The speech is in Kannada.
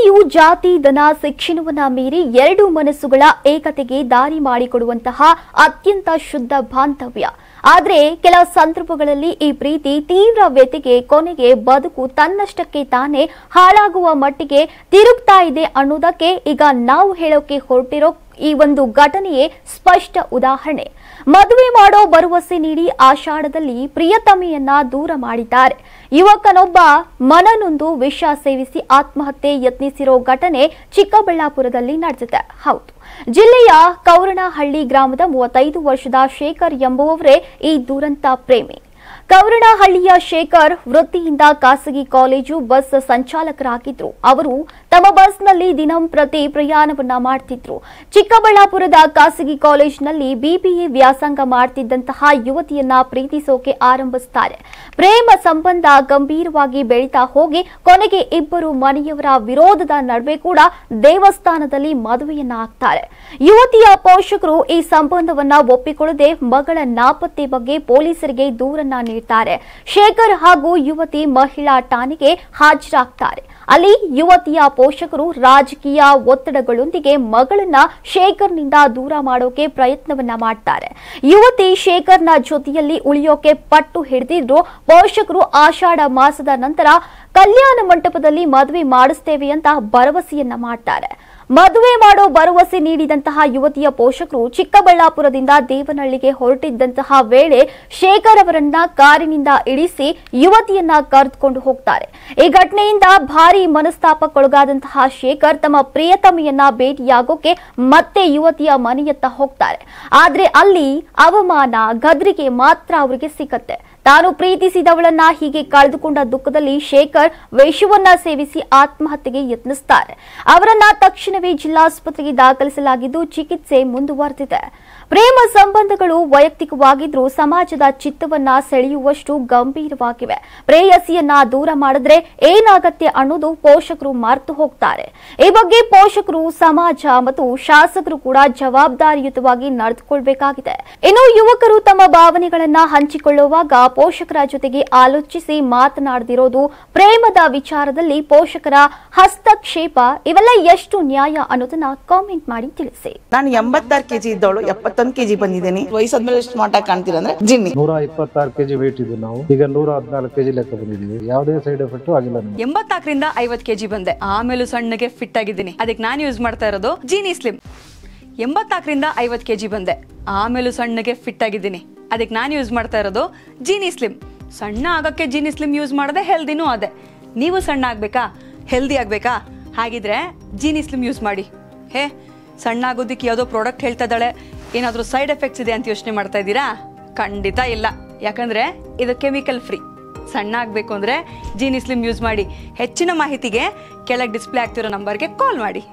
ಪ್ರೀತಿಯು ಜಾತಿ ಧನ ಶಿಕ್ಷಣವನ್ನ ಮೀರಿ ಎರಡು ಮನಸ್ಸುಗಳ ಏಕತೆಗೆ ದಾರಿ ಮಾಡಿಕೊಡುವಂತಹ ಅತ್ಯಂತ ಶುದ್ಧ ಬಾಂಧವ್ಯ. ಆದರೆ ಕೆಲ ಸಂದರ್ಭಗಳಲ್ಲಿ ಈ ಪ್ರೀತಿ ತೀವ್ರ ವ್ಯತೆಗೆ ಕೊನೆಗೆ ಬದುಕು ತನ್ನಷ್ಟಕ್ಕೆ ತಾನೇ ಹಾಳಾಗುವ ಮಟ್ಟಿಗೆ ತಿರುಗ್ತಾ ಇದೆ ಅನ್ನೋದಕ್ಕೆ ಈಗ ನಾವು ಹೇಳೋಕೆ ಹೊರಟಿರೋ ಈ ಒಂದು ಘಟನೆಯೇ ಸ್ಪಷ್ಟ ಉದಾಹರಣೆ. ಮದುವೆ ಮಾಡೋ ಭರವಸೆ ನೀಡಿ ಆಷಾಢದಲ್ಲಿ ಪ್ರಿಯತಮೆಯನ್ನ ದೂರ ಮಾಡಿದ್ದಾರೆ. ಯುವಕನೊಬ್ಬ ಮನನೊಂದು ವಿಷ ಸೇವಿಸಿ ಆತ್ಮಹತ್ಯೆ ಯತ್ನಿಸಿರೋ ಘಟನೆ ಚಿಕ್ಕಬಳ್ಳಾಪುರದಲ್ಲಿ ನಡೆದಿದೆ. ಹೌದು, ಜಿಲ್ಲೆಯ ಕೌರಣಹಳ್ಳಿ ಗ್ರಾಮದ 35 ವರ್ಷದ ಶೇಖರ್ ಎಂಬುವವರೇ ಈ ದುರಂತ ಪ್ರೇಮಿ. ಕೌರಣಹಳ್ಳಿಯ ಶೇಖರ್ ವೃತ್ತಿಯಿಂದ ಖಾಸಗಿ ಕಾಲೇಜು ಬಸ್ ಸಂಚಾಲಕರಾಗಿದ್ರು. ಅವರು ತಮ್ಮ ಬಸ್ನಲ್ಲಿ ದಿನಂಪ್ರತಿ ಪ್ರಯಾಣವನ್ನ ಮಾಡ್ತಿದ್ರು. ಚಿಕ್ಕಬಳ್ಳಾಪುರದ ಖಾಸಗಿ ಕಾಲೇಜಿನಲ್ಲಿ ಬಿಬಿಎ ವ್ಯಾಸಂಗ ಮಾಡ್ತಿದ್ದಂತಹ ಯುವತಿಯನ್ನ ಪ್ರೀತಿಸೋಕೆ ಆರಂಭಿಸುತ್ತಾರೆ. ಪ್ರೇಮ ಸಂಬಂಧ ಗಂಭೀರವಾಗಿ ಬೆಳೀತಾ ಹೋಗಿ ಕೊನೆಗೆ ಇಬ್ಬರು ಮನೆಯವರ ವಿರೋಧದ ನಡುವೆ ಕೂಡ ದೇವಸ್ಥಾನದಲ್ಲಿ ಮದುವೆಯನ್ನ ಆಗ್ತಾರೆ. ಯುವತಿಯ ಪೋಷಕರು ಈ ಸಂಬಂಧವನ್ನ ಒಪ್ಪಿಕೊಳ್ಳದೆ ಮಗಳ ನಾಪತ್ತೆ ಬಗ್ಗೆ ಪೊಲೀಸರಿಗೆ ದೂರನ್ನ ನೀಡುತ್ತಾರೆ. ಶೇಖರ್ ಹಾಗೂ ಯುವತಿ ಮಹಿಳಾ ಠಾಣೆಗೆ ಹಾಜರಾಗ್ತಾರೆ. ಅಲ್ಲಿ ಯುವತಿಯ ಪೋಷಕರು ರಾಜಕೀಯ ಒತ್ತಡಗಳೊಂದಿಗೆ ಮಗಳನ್ನ ಶೇಖರ್ನಿಂದ ದೂರ ಮಾಡೋಕೆ ಪ್ರಯತ್ನವನ್ನ ಮಾಡ್ತಾರೆ. ಯುವತಿ ಶೇಖರ್ನ ಜೊತೆಯಲ್ಲಿ ಉಳಿಯೋಕೆ ಪಟ್ಟು ಹಿಡಿದಿದ್ರು. ಪೋಷಕರು ಆಷಾಢ ಮಾಸದ ನಂತರ ಕಲ್ಯಾಣ ಮಂಟಪದಲ್ಲಿ ಮದುವೆ ಮಾಡಿಸ್ತೇವೆ ಅಂತ ಭರವಸೆಯನ್ನ ಮಾಡ್ತಾರೆ. ಮದುವೆ ಮಾಡೋ ಭರವಸೆ ನೀಡಿದಂತಹ ಯುವತಿಯ ಪೋಷಕರು ಚಿಕ್ಕಬಳ್ಳಾಪುರದಿಂದ ದೇವನಹಳ್ಳಿಗೆ ಹೊರಟಿದ್ದಂತಹ ವೇಳೆ ಶೇಖರ್ ಅವರನ್ನ ಕಾರಿನಿಂದ ಇಳಿಸಿ ಯುವತಿಯನ್ನ ಕರೆದುಕೊಂಡು ಹೋಗ್ತಾರೆ. ಈ ಘಟನೆಯಿಂದ ಭಾರಿ ಮನಸ್ತಾಪಕ್ಕೊಳಗಾದಂತಹ ಶೇಖರ್ ತಮ್ಮ ಪ್ರಿಯತಮೆಯನ್ನ ಭೇಟಿಯಾಗೋಕೆ ಮತ್ತೆ ಯುವತಿಯ ಮನೆಯತ್ತ ಹೋಗ್ತಾರೆ. ಆದ್ರೆ ಅಲ್ಲಿ ಅವಮಾನ ಗದ್ರಿಗೆ ಮಾತ್ರ ಅವರಿಗೆ ಸಿಕ್ಕತ್ತೆ. ತಾನು ಪ್ರೀತಿಸಿದವಳನ್ನ ಹೀಗೆ ಕಳೆದುಕೊಂಡ ದುಃಖದಲ್ಲಿ ಶೇಖರ್ ವಿಷವನ್ನ ಸೇವಿಸಿ ಆತ್ಮಹತ್ಯೆಗೆ ಯತ್ನಿಸುತ್ತಾರೆ. ಅವರನ್ನ ತಕ್ಷಣವೇ ಜಿಲ್ಲಾಸ್ಪತ್ರೆಗೆ ದಾಖಲಿಸಲಾಗಿದ್ದು ಚಿಕಿತ್ಸೆ ಮುಂದುವರೆದಿದೆ. ಪ್ರೇಮ ಸಂಬಂಧಗಳು ವೈಯಕ್ತಿಕವಾಗಿದ್ರೂ ಸಮಾಜದ ಚಿತ್ತವನ್ನ ಸೆಳೆಯುವಷ್ಟು ಗಂಭೀರವಾಗಿವೆ. ಪ್ರೇಯಸಿಯನ್ನ ದೂರ ಮಾಡಿದ್ರೆ ಏನಾಗತ್ತೆ ಅನ್ನೋದು ಪೋಷಕರು ಮರೆತು ಹೋಗ್ತಾರೆ. ಈ ಬಗ್ಗೆ ಪೋಷಕರು, ಸಮಾಜ ಮತ್ತು ಶಾಸಕರು ಕೂಡ ಜವಾಬ್ದಾರಿಯುತವಾಗಿ ನಡೆದುಕೊಳ್ಬೇಕಾಗಿದೆ. ಇನ್ನು ಯುವಕರು ತಮ್ಮ ಭಾವನೆಗಳನ್ನ ಹಂಚಿಕೊಳ್ಳುವಾಗ ಪೋಷಕರ ಜೊತೆಗೆ ಆಲೋಚಿಸಿ ಮಾತನಾಡದಿರೋದು, ಪ್ರೇಮದ ವಿಚಾರದಲ್ಲಿ ಪೋಷಕರ ಹಸ್ತಕ್ಷೇಪ ಇವೆಲ್ಲ ಎಷ್ಟು ನ್ಯಾಯ ಅನ್ನೋದನ್ನ ಕಾಮೆಂಟ್ ಮಾಡಿ ತಿಳಿಸಿ. ನಾನು 86 ಕೆಜಿ ಇದ್ದವಳು 71 ಕೆಜಿ ಬಂದಿದ್ದೀನಿ. ವಯಸ್ಸಾದ್ಮೇಲೆ ಸ್ಮಾರ್ಟ್ ಆಗಿ ಕಾಣ್ತೀರಾ ಅಂದ್ರೆ ಜಿನ್ನಿ. 126 ಕೆಜಿ ವೇಟ್ ಇದ್ದು ನಾವು ಈಗ 114 ಕೆಜಿ ಲೆಕ್ಕ ಬಂದಿದ್ದೀವಿ. ಯಾವುದೇ ಸೈಡ್ ಎಫೆಕ್ಟ್ ಆಗಿಲ್ಲ. 84 ರಿಂದ 50 ಕೆಜಿ ಬಂದೆ. ಆಮೇಲೆ ಸಣ್ಣಗೆ ಫಿಟ್ ಆಗಿದ್ದೀನಿ. ಅದಕ್ಕೆ ನಾನು ಯೂಸ್ ಮಾಡ್ತಾ ಇರೋದು ಜೀನಿ ಸ್ಲಿಮ್. 84 ರಿಂದ 50 ಕೆಜಿ ಬಂದೆ. ಆಮೇಲೆ ಸಣ್ಣಗೆ ಫಿಟ್ ಆಗಿದ್ದೀನಿ. ಅದಕ್ಕೆ ನಾನು ಯೂಸ್ ಮಾಡ್ತಾ ಇರೋದು ಜೀನಿ ಸ್ಲಿಮ್. ಸಣ್ಣ ಆಗಕ್ಕೆ ಜೀನಿ ಸ್ಲಿಮ್ ಯೂಸ್ ಮಾಡದೆ ಹೆಲ್ದಿನೂ ಅದೇ. ನೀವು ಸಣ್ಣ ಆಗ್ಬೇಕಾ, ಹೆಲ್ದಿ ಆಗ್ಬೇಕಾ? ಹಾಗಿದ್ರೆ ಜೀನಿ ಸ್ಲಿಮ್ ಯೂಸ್ ಮಾಡಿ. ಸಣ್ಣ ಆಗೋದಕ್ಕೆ ಯಾವುದೋ ಪ್ರಾಡಕ್ಟ್ ಹೇಳ್ತಾ ಇದ್ದಾಳೆ, ಏನಾದರೂ ಸೈಡ್ ಎಫೆಕ್ಟ್ಸ್ ಇದೆ ಅಂತ ಯೋಚನೆ ಮಾಡ್ತಾ ಇದ್ದೀರಾ? ಖಂಡಿತ ಇಲ್ಲ. ಯಾಕಂದ್ರೆ ಇದು ಕೆಮಿಕಲ್ ಫ್ರೀ. ಸಣ್ಣ ಆಗಬೇಕು ಅಂದ್ರೆ ಜೀನಿ ಸ್ಲಿಮ್ ಯೂಸ್ ಮಾಡಿ. ಹೆಚ್ಚಿನ ಮಾಹಿತಿಗೆ ಕೆಳಗೆ ಡಿಸ್ಪ್ಲೇ ಆಗ್ತಿರೋ ನಂಬರ್ಗೆ ಕಾಲ್ ಮಾಡಿ.